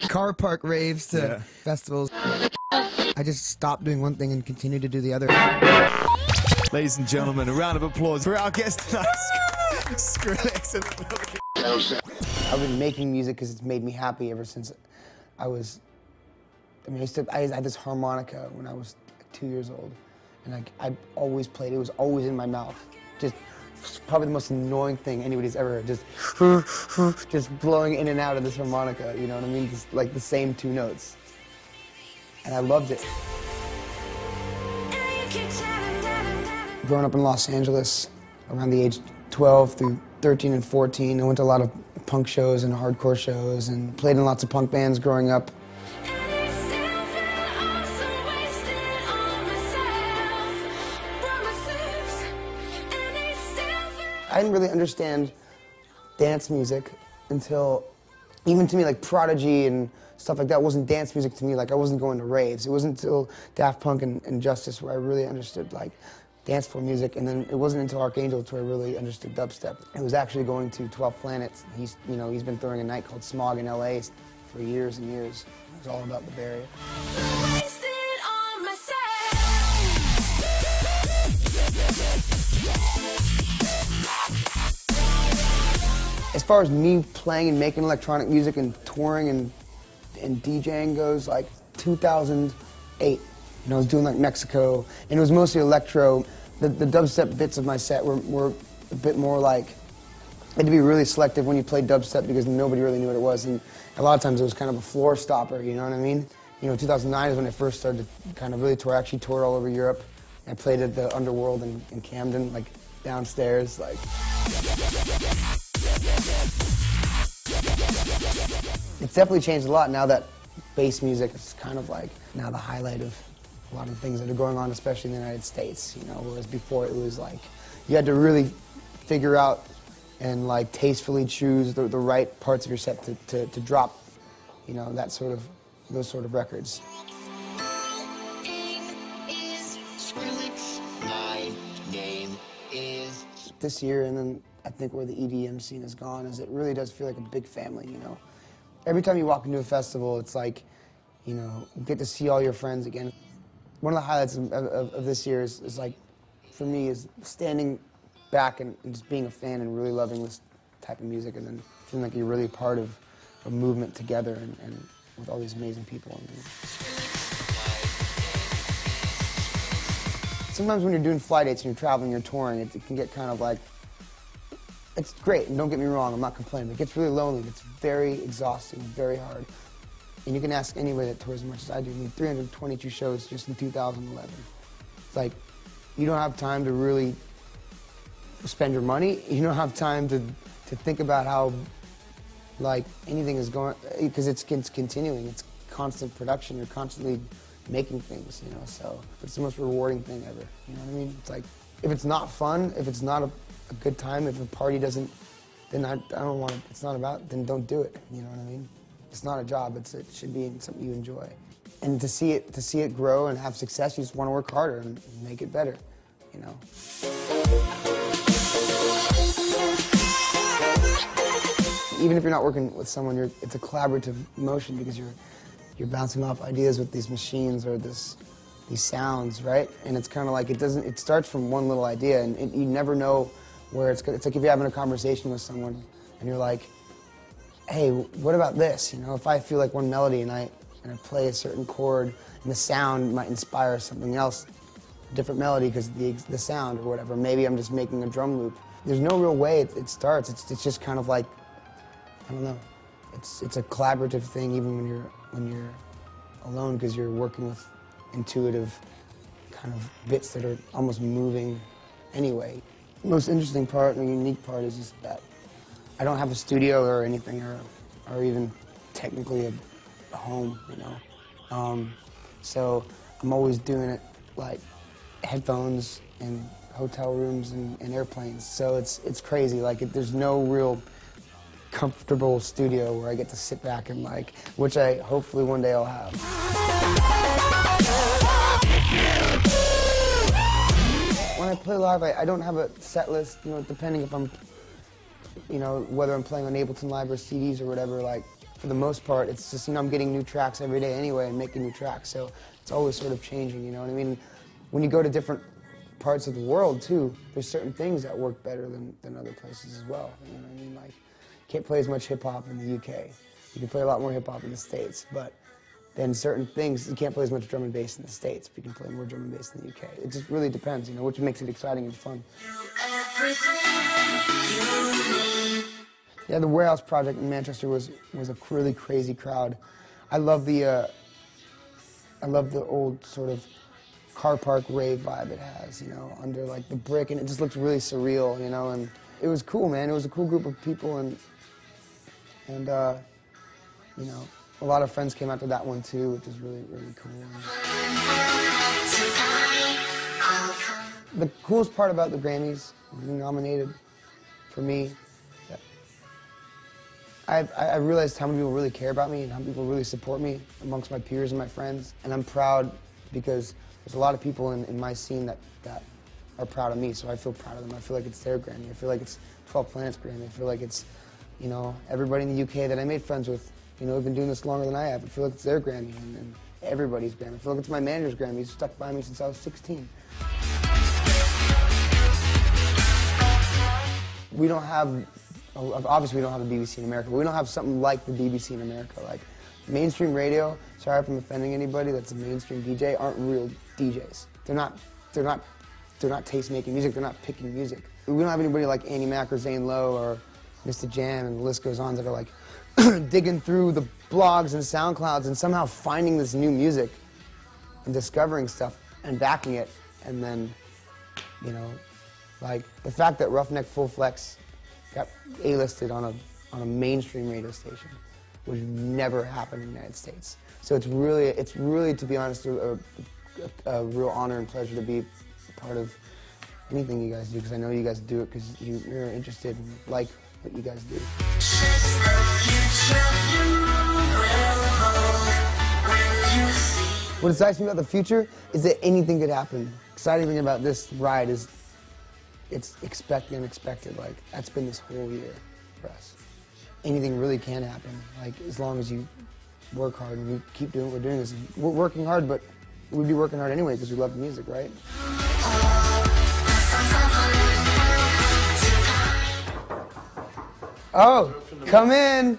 car park raves to festivals. I just stopped doing one thing and continued to do the other. Ladies and gentlemen, a round of applause for our guest tonight, Skrillex. I've been making music because it's made me happy ever since I was, I had this harmonica when I was 2 years old, and I always played it. It was always in my mouth. Just probably the most annoying thing anybody's ever heard. Just blowing in and out of this harmonica, you know what I mean? Just like the same two notes. And I loved it. Growing up in Los Angeles, around the age 12 through 13 and 14, I went to a lot of punk shows and hardcore shows and played in lots of punk bands growing up. I didn't really understand dance music until, even to me, like Prodigy and stuff like that wasn't dance music to me. Like, I wasn't going to raves. It wasn't until Daft Punk and Justice where I really understood, like, dance floor music, and then it wasn't until Archangel where I really understood dubstep. It was actually going to 12 Planets. He's been throwing a night called Smog in LA for years and years. It was all about the Bay Area. As far as me playing and making electronic music and touring and DJing goes, like 2008, I was doing like Mexico, and it was mostly electro. The dubstep bits of my set were a bit more like, you had to be really selective when you played dubstep because nobody really knew what it was, and a lot of times it was kind of a floor stopper, you know what I mean? 2009 is when I first started to kind of really tour. I actually toured all over Europe. I played at the Underworld in Camden, like downstairs, like. It's definitely changed a lot now that bass music is kind of like now the highlight of a lot of things that are going on, especially in the United States, whereas before it was like you had to really figure out and like tastefully choose the right parts of your set to drop, those sort of records. This year, and then I think where the EDM scene has gone is it really does feel like a big family, Every time you walk into a festival, it's like, you get to see all your friends again. One of the highlights of this year is like, for me, is standing back and just being a fan and really loving this type of music, and then feeling like you're really part of a movement together and with all these amazing people. Sometimes when you're doing fly dates and you're traveling, you're touring, it can get kind of like, it's great, and don't get me wrong, I'm not complaining. It gets really lonely. It's very exhausting, very hard. And you can ask anybody that tours as much as I do. I mean, 322 shows just in 2011. It's like, you don't have time to really spend your money. You don't have time to think about how, like, anything is going, because it's continuing. It's constant production. You're constantly making things, so it's the most rewarding thing ever. You know what I mean? It's like, if it's not fun, if it's not a good time, if a party doesn't, then I don't want it. It's not about, then don't do it. You know what I mean? It's not a job. It should be something you enjoy. And to see it grow and have success, you just want to work harder and make it better. Even if you're not working with someone, it's a collaborative motion because you're bouncing off ideas with these machines or these sounds, right? And it's kind of like it starts from one little idea, and you never know where it's like if you're having a conversation with someone and you're like, hey, what about this? If I feel like one melody and I play a certain chord and the sound might inspire something else, a different melody because the sound or whatever. Maybe I'm just making a drum loop. There's no real way it starts. It's just kind of like, I don't know. It's a collaborative thing even when you're alone because you're working with intuitive kind of bits that are almost moving anyway. The most interesting part and the unique part is just that I don't have a studio or anything or even technically a home, So I'm always doing it like headphones and hotel rooms and airplanes. So it's crazy. Like there's no real comfortable studio where I get to sit back and like, which I hopefully one day I'll have. When I play live, I don't have a set list, depending if I'm, whether I'm playing on Ableton Live or CDs or whatever, like, for the most part, it's just, you know, I'm getting new tracks every day anyway and making new tracks, so it's always sort of changing, you know what I mean? When you go to different parts of the world, too, there's certain things that work better than other places as well, you know what I mean? Like, you can't play as much hip-hop in the UK. You can play a lot more hip-hop in the States, but then certain things, you can't play as much drum and bass in the States, but you can play more drum and bass in the UK. It just really depends, you know, which makes it exciting and fun. Yeah, the Warehouse Project in Manchester was a really crazy crowd. I love the old sort of car park rave vibe it has, you know, under like the brick, and it just looks really surreal, you know, and it was cool, man. It was a cool group of people, and you know, a lot of friends came out to that one too, which is really, really cool. The coolest part about the Grammys, being nominated, for me, I realized how many people really care about me and how many people really support me amongst my peers and my friends. And I'm proud because there's a lot of people in my scene that are proud of me, so I feel proud of them. I feel like it's their Grammy. I feel like it's 12 Planets Grammy. I feel like it's, you know, everybody in the UK that I made friends with, you know, have been doing this longer than I have. I feel like it's their Grammy and everybody's Grammy. I feel like it's my manager's Grammy. He's stuck by me since I was 16. We don't have, obviously we don't have the BBC in America, but we don't have something like the BBC in America. Like, mainstream radio, sorry if I'm offending anybody that's a mainstream DJ, aren't real DJs. They're not taste-making music, they're not picking music. We don't have anybody like Annie Mac or Zane Lowe or Mr. Jam, and the list goes on, that are like digging through the blogs and SoundClouds and somehow finding this new music and discovering stuff and backing it, and then, you know, like the fact that Roughneck Full Flex got A-listed on a mainstream radio station would never happen in the United States. So it's really, to be honest, a real honor and pleasure to be part of anything you guys do, because I know you guys do it because you're interested and like what you guys do. What excites me about the future is that anything could happen. Exciting thing about this ride is it's expect the unexpected. Like, that's been this whole year for us. Anything really can happen, like, as long as you work hard and we keep doing what we're doing. We're working hard, but we'd be working hard anyway because we love the music, right? Oh, come in.